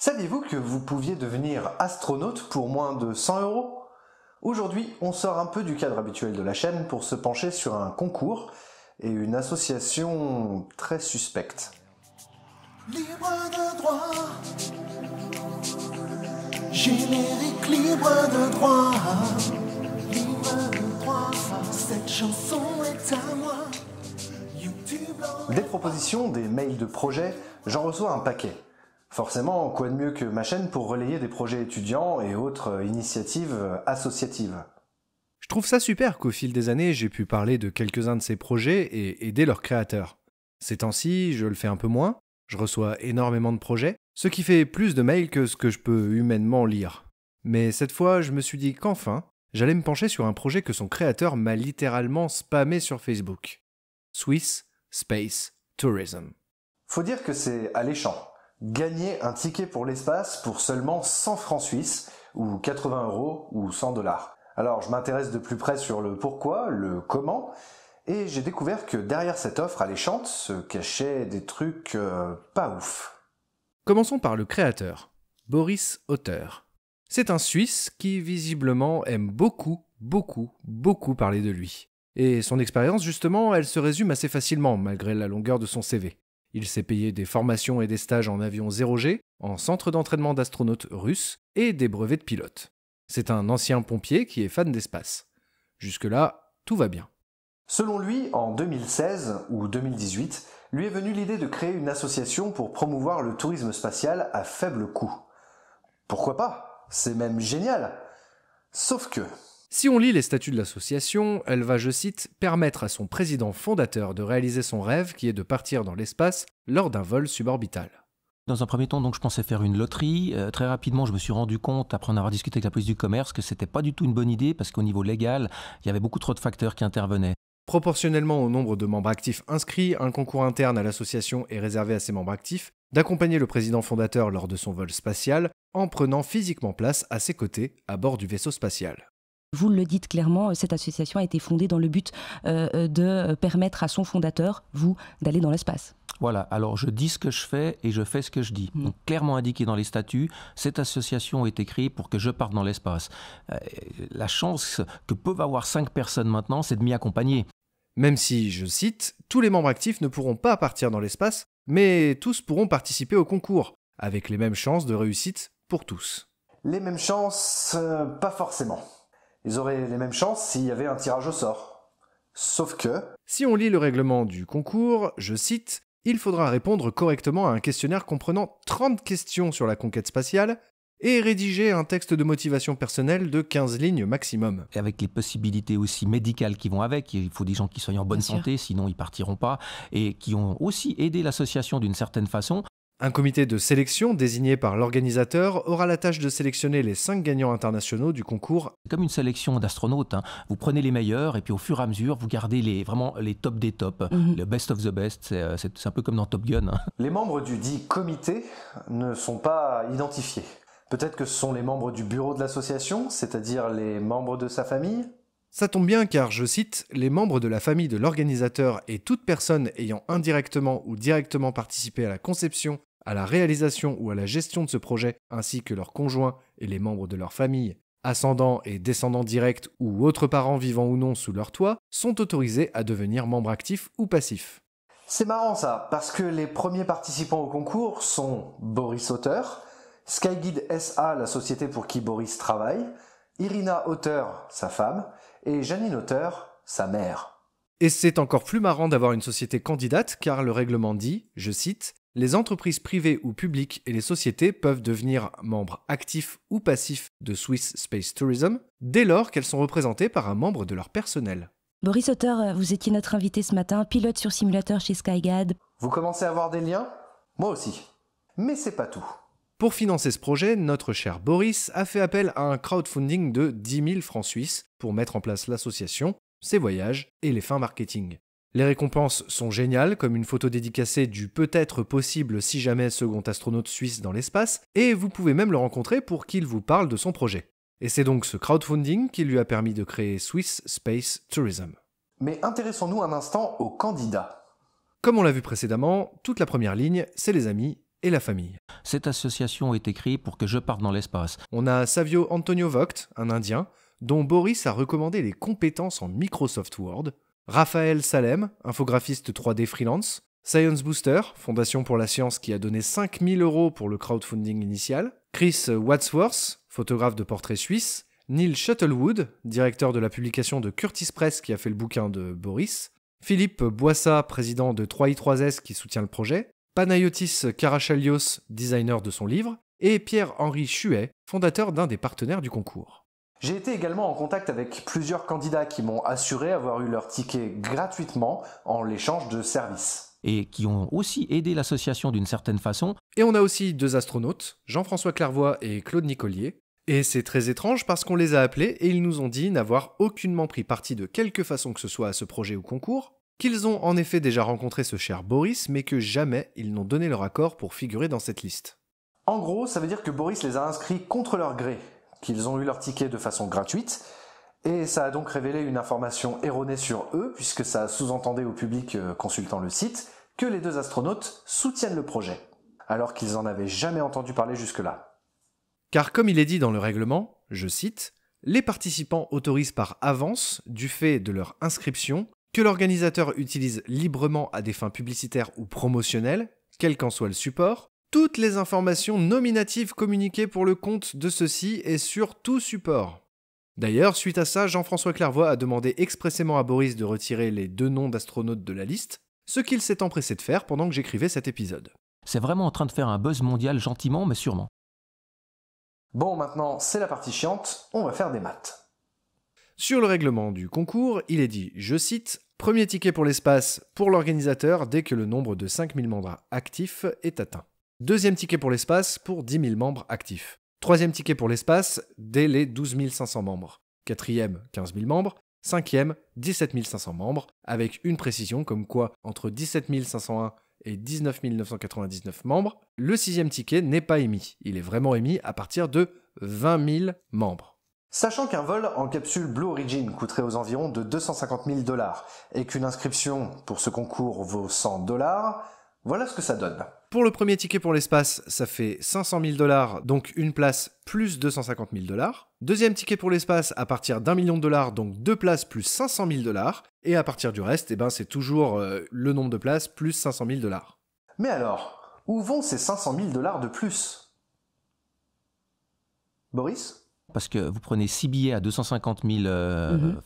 Saviez-vous que vous pouviez devenir astronaute pour moins de 100 €? Aujourd'hui, on sort un peu du cadre habituel de la chaîne pour se pencher sur un concours et une association très suspecte. Libre de droit, générique libre de droit, libre de droit, cette chanson est à moi. YouTube. Des propositions, des mails de projets, j'en reçois un paquet. Forcément, quoi de mieux que ma chaîne pour relayer des projets étudiants et autres initiatives associatives. Je trouve ça super qu'au fil des années, j'ai pu parler de quelques-uns de ces projets et aider leurs créateurs. Ces temps-ci, je le fais un peu moins, je reçois énormément de projets, ce qui fait plus de mails que ce que je peux humainement lire. Mais cette fois, je me suis dit qu'enfin, j'allais me pencher sur un projet que son créateur m'a littéralement spammé sur Facebook. Swiss Space Tourism. Faut dire que c'est alléchant. Gagner un ticket pour l'espace pour seulement 100 francs suisses, ou 80 € ou 100 $. Alors je m'intéresse de plus près sur le pourquoi, le comment, et j'ai découvert que derrière cette offre alléchante se cachaient des trucs pas ouf. Commençons par le créateur, Boris Hotter. C'est un Suisse qui visiblement aime beaucoup parler de lui. Et son expérience justement, elle se résume assez facilement malgré la longueur de son CV. Il s'est payé des formations et des stages en avion 0G, en centre d'entraînement d'astronautes russes et des brevets de pilote. C'est un ancien pompier qui est fan d'espace. Jusque-là, tout va bien. Selon lui, en 2016 ou 2018, lui est venue l'idée de créer une association pour promouvoir le tourisme spatial à faible coût. Pourquoi pas? C'est même génial! Sauf que... Si on lit les statuts de l'association, elle va, je cite, « permettre à son président fondateur de réaliser son rêve qui est de partir dans l'espace lors d'un vol suborbital ». Dans un premier temps, donc, je pensais faire une loterie. Très rapidement, je me suis rendu compte, après en avoir discuté avec la police du commerce, que c'était pas du tout une bonne idée parce qu'au niveau légal, il y avait beaucoup trop de facteurs qui intervenaient. Proportionnellement au nombre de membres actifs inscrits, un concours interne à l'association est réservé à ses membres actifs d'accompagner le président fondateur lors de son vol spatial en prenant physiquement place à ses côtés à bord du vaisseau spatial. Vous le dites clairement, cette association a été fondée dans le but de permettre à son fondateur, vous, d'aller dans l'espace. Voilà, alors je dis ce que je fais et je fais ce que je dis. Donc clairement indiqué dans les statuts, cette association a été créée pour que je parte dans l'espace. La chance que peuvent avoir 5 personnes maintenant, c'est de m'y accompagner. Même si, je cite, « tous les membres actifs ne pourront pas partir dans l'espace, mais tous pourront participer au concours, avec les mêmes chances de réussite pour tous. » Les mêmes chances, pas forcément. Ils auraient les mêmes chances s'il y avait un tirage au sort. Sauf que... Si on lit le règlement du concours, je cite, « il faudra répondre correctement à un questionnaire comprenant 30 questions sur la conquête spatiale et rédiger un texte de motivation personnelle de 15 lignes maximum. » Et avec les possibilités aussi médicales qui vont avec, il faut des gens qui soient en bonne santé, sinon ils partiront pas, et qui ont aussi aidé l'association d'une certaine façon. Un comité de sélection désigné par l'organisateur aura la tâche de sélectionner les 5 gagnants internationaux du concours. C'est comme une sélection d'astronautes, hein. Vous prenez les meilleurs et puis au fur et à mesure, vous gardez vraiment les tops des tops. Le best of the best, c'est un peu comme dans Top Gun. Hein. Les membres du dit comité ne sont pas identifiés. Peut-être que ce sont les membres du bureau de l'association, c'est-à-dire les membres de sa famille ? Ça tombe bien car, je cite, « les membres de la famille de l'organisateur et toute personne ayant indirectement ou directement participé à la conception, à la réalisation ou à la gestion de ce projet, ainsi que leurs conjoints et les membres de leur famille, ascendants et descendants directs ou autres parents vivant ou non sous leur toit, sont autorisés à devenir membres actifs ou passifs. » C'est marrant ça, parce que les premiers participants au concours sont Boris Hotter, Skyguide SA, la société pour qui Boris travaille, Irina Hotter, sa femme, et Janine Hotter, sa mère. Et c'est encore plus marrant d'avoir une société candidate car le règlement dit, je cite, « les entreprises privées ou publiques et les sociétés peuvent devenir membres actifs ou passifs de Swiss Space Tourism dès lors qu'elles sont représentées par un membre de leur personnel. » Boris Hotter, vous étiez notre invité ce matin, pilote sur simulateur chez Skyguide. Vous commencez à avoir des liens ? Moi aussi. Mais c'est pas tout. Pour financer ce projet, notre cher Boris a fait appel à un crowdfunding de 10 000 francs suisses pour mettre en place l'association, ses voyages et les fins marketing. Les récompenses sont géniales, comme une photo dédicacée du peut-être possible si jamais second astronaute suisse dans l'espace, et vous pouvez même le rencontrer pour qu'il vous parle de son projet. Et c'est donc ce crowdfunding qui lui a permis de créer Swiss Space Tourism. Mais intéressons-nous un instant aux candidats. Comme on l'a vu précédemment, toute la première ligne, c'est les amis et la famille. Cette association est écrite pour que je parte dans l'espace. On a Savio Antonio Vogt, un Indien, dont Boris a recommandé les compétences en Microsoft Word, Raphaël Salem, infographiste 3D freelance, Science Booster, fondation pour la science qui a donné 5 000 € pour le crowdfunding initial, Chris Wadsworth, photographe de portraits suisse, Neil Shuttlewood, directeur de la publication de Curtis Press qui a fait le bouquin de Boris, Philippe Boissa, président de 3i3S qui soutient le projet, Panayotis Karachalios, designer de son livre, et Pierre-Henri Chuet, fondateur d'un des partenaires du concours. J'ai été également en contact avec plusieurs candidats qui m'ont assuré avoir eu leur ticket gratuitement en l'échange de services. Et qui ont aussi aidé l'association d'une certaine façon. Et on a aussi 2 astronautes, Jean-François Clairvoy et Claude Nicolier. Et c'est très étrange parce qu'on les a appelés et ils nous ont dit n'avoir aucunement pris parti de quelque façon que ce soit à ce projet ou concours, qu'ils ont en effet déjà rencontré ce cher Boris, mais que jamais ils n'ont donné leur accord pour figurer dans cette liste. En gros, ça veut dire que Boris les a inscrits contre leur gré, qu'ils ont eu leur ticket de façon gratuite, et ça a donc révélé une information erronée sur eux, puisque ça sous-entendait au public consultant le site que les 2 astronautes soutiennent le projet, alors qu'ils en avaient jamais entendu parler jusque-là. Car comme il est dit dans le règlement, je cite, « Les participants autorisent par avance, du fait de leur inscription, que l'organisateur utilise librement à des fins publicitaires ou promotionnelles, quel qu'en soit le support, toutes les informations nominatives communiquées pour le compte de ceux-ci et sur tout support. » D'ailleurs, suite à ça, Jean-François Clairvoy a demandé expressément à Boris de retirer les 2 noms d'astronautes de la liste, ce qu'il s'est empressé de faire pendant que j'écrivais cet épisode. C'est vraiment en train de faire un buzz mondial gentiment mais sûrement. Bon, maintenant, c'est la partie chiante, on va faire des maths. Sur le règlement du concours, il est dit, je cite, « Premier ticket pour l'espace pour l'organisateur dès que le nombre de 5 000 membres actifs est atteint. Deuxième ticket pour l'espace pour 10 000 membres actifs. Troisième ticket pour l'espace dès les 12 500 membres. Quatrième, 15 000 membres. Cinquième, 17 500 membres, avec une précision comme quoi, entre 17 501 et 19 999 membres, le 6e ticket n'est pas émis. Il est vraiment émis à partir de 20 000 membres. Sachant qu'un vol en capsule Blue Origin coûterait aux environs de 250 000 $ et qu'une inscription pour ce concours vaut 100 $, voilà ce que ça donne. Pour le premier ticket pour l'espace, ça fait 500 000 $, donc une place plus 250 000 $. Deuxième ticket pour l'espace à partir d'1 million de $, donc 2 places plus 500 000 $. Et à partir du reste, c'est toujours le nombre de places plus 500 000 $. Mais alors, où vont ces 500 000 $ de plus? Boris? Parce que vous prenez 6 billets à 250 000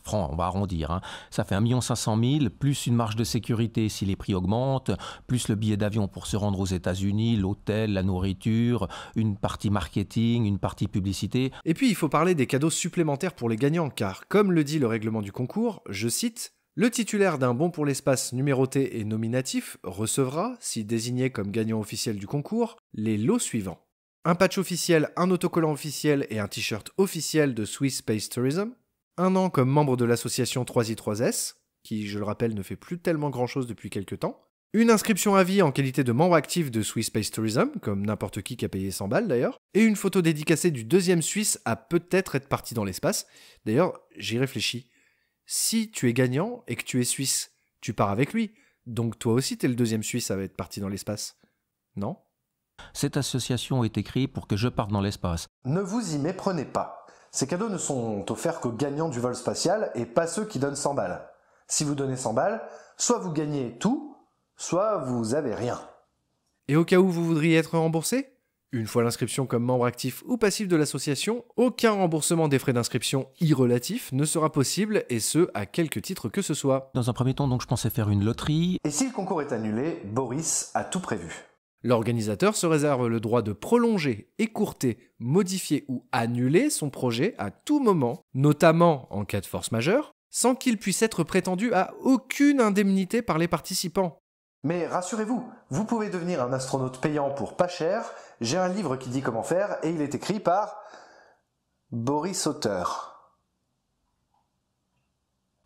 francs, on va arrondir, hein. Ça fait 1 500 000, plus une marge de sécurité si les prix augmentent, plus le billet d'avion pour se rendre aux États-Unis, l'hôtel, la nourriture, une partie marketing, une partie publicité. Et puis il faut parler des cadeaux supplémentaires pour les gagnants, car comme le dit le règlement du concours, je cite, « Le titulaire d'un bon pour l'espace numéroté et nominatif recevra, si désigné comme gagnant officiel du concours, les lots suivants. Un patch officiel, un autocollant officiel et un t-shirt officiel de Swiss Space Tourism. 1 an comme membre de l'association 3i3S, qui, je le rappelle, ne fait plus tellement grand-chose depuis quelques temps. Une inscription à vie en qualité de membre actif de Swiss Space Tourism, comme n'importe qui a payé 100 balles d'ailleurs. Et une photo dédicacée du 2e Suisse à peut-être être parti dans l'espace. D'ailleurs, j'y réfléchis. Si tu es gagnant et que tu es Suisse, tu pars avec lui. Donc toi aussi t'es le 2e Suisse à être parti dans l'espace. Non ? Cette association est écrite pour que je parte dans l'espace. Ne vous y méprenez pas. Ces cadeaux ne sont offerts qu'aux gagnants du vol spatial et pas ceux qui donnent 100 balles. Si vous donnez 100 balles, soit vous gagnez tout, soit vous avez rien. Et au cas où vous voudriez être remboursé ? Une fois l'inscription comme membre actif ou passif de l'association, aucun remboursement des frais d'inscription irrelatifs ne sera possible, et ce, à quelque titre que ce soit. Dans un premier temps, donc, je pensais faire une loterie. Et si le concours est annulé, Boris a tout prévu. L'organisateur se réserve le droit de prolonger, écourter, modifier ou annuler son projet à tout moment, notamment en cas de force majeure, sans qu'il puisse être prétendu à aucune indemnité par les participants. Mais rassurez-vous, vous pouvez devenir un astronaute payant pour pas cher. J'ai un livre qui dit comment faire et il est écrit par Boris Auteur.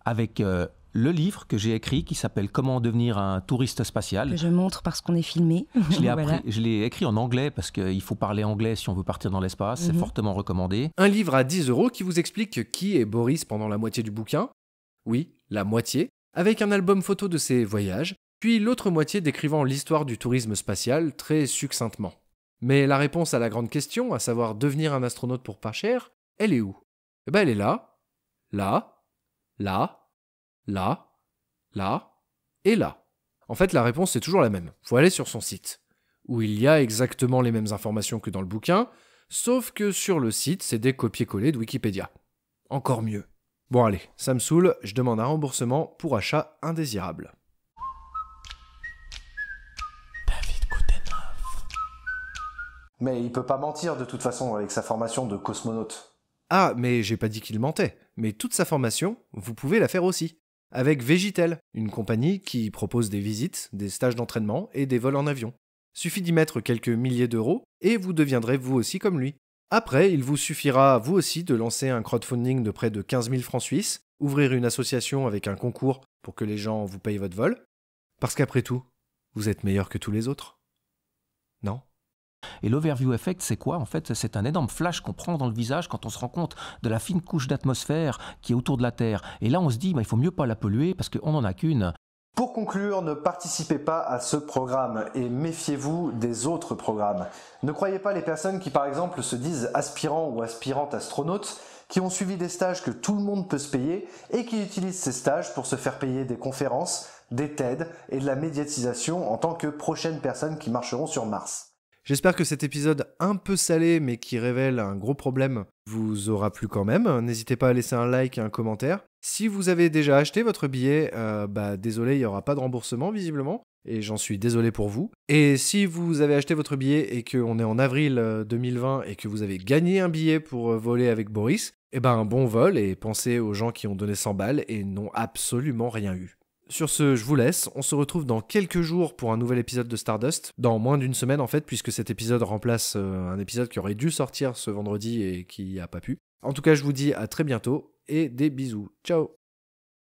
Avec le livre que j'ai écrit qui s'appelle « Comment devenir un touriste spatial ». Je montre parce qu'on est filmé. Je l'ai écrit en anglais parce qu'il faut parler anglais si on veut partir dans l'espace, c'est fortement recommandé. Un livre à 10 € qui vous explique qui est Boris pendant la moitié du bouquin. Oui, la moitié. Avec un album photo de ses voyages, puis l'autre moitié décrivant l'histoire du tourisme spatial très succinctement. Mais la réponse à la grande question, à savoir devenir un astronaute pour pas cher, elle est où? Eh ben elle est là, là, là, là, là et là. En fait, la réponse est toujours la même. Faut aller sur son site, où il y a exactement les mêmes informations que dans le bouquin, sauf que sur le site, c'est des copier-coller de Wikipédia. Encore mieux. Bon allez, ça me saoule, je demande un remboursement pour achat indésirable. Mais il peut pas mentir de toute façon avec sa formation de cosmonaute. Ah, mais j'ai pas dit qu'il mentait, mais toute sa formation, vous pouvez la faire aussi. Avec Vegitel, une compagnie qui propose des visites, des stages d'entraînement et des vols en avion. Suffit d'y mettre quelques milliers d'euros et vous deviendrez vous aussi comme lui. Après, il vous suffira vous aussi de lancer un crowdfunding de près de 15 000 francs suisses, ouvrir une association avec un concours pour que les gens vous payent votre vol. Parce qu'après tout, vous êtes meilleur que tous les autres. Non ? Et l'overview effect, c'est quoi? En fait, c'est un énorme flash qu'on prend dans le visage quand on se rend compte de la fine couche d'atmosphère qui est autour de la Terre. Et là, on se dit, il faut mieux pas la polluer parce qu'on n'en a qu'une. Pour conclure, ne participez pas à ce programme et méfiez-vous des autres programmes. Ne croyez pas les personnes qui par exemple se disent aspirants ou aspirantes astronautes, qui ont suivi des stages que tout le monde peut se payer et qui utilisent ces stages pour se faire payer des conférences, des TED et de la médiatisation en tant que prochaines personnes qui marcheront sur Mars. J'espère que cet épisode un peu salé mais qui révèle un gros problème vous aura plu quand même. N'hésitez pas à laisser un like et un commentaire. Si vous avez déjà acheté votre billet, désolé, il n'y aura pas de remboursement visiblement. Et j'en suis désolé pour vous. Et si vous avez acheté votre billet et qu'on est en avril 2020 et que vous avez gagné un billet pour voler avec Boris, bon vol et pensez aux gens qui ont donné 100 balles et n'ont absolument rien eu. Sur ce, je vous laisse. On se retrouve dans quelques jours pour un nouvel épisode de Stardust. Dans moins d'une semaine en fait, puisque cet épisode remplace un épisode qui aurait dû sortir ce vendredi et qui n'a pas pu. En tout cas, je vous dis à très bientôt et des bisous. Ciao!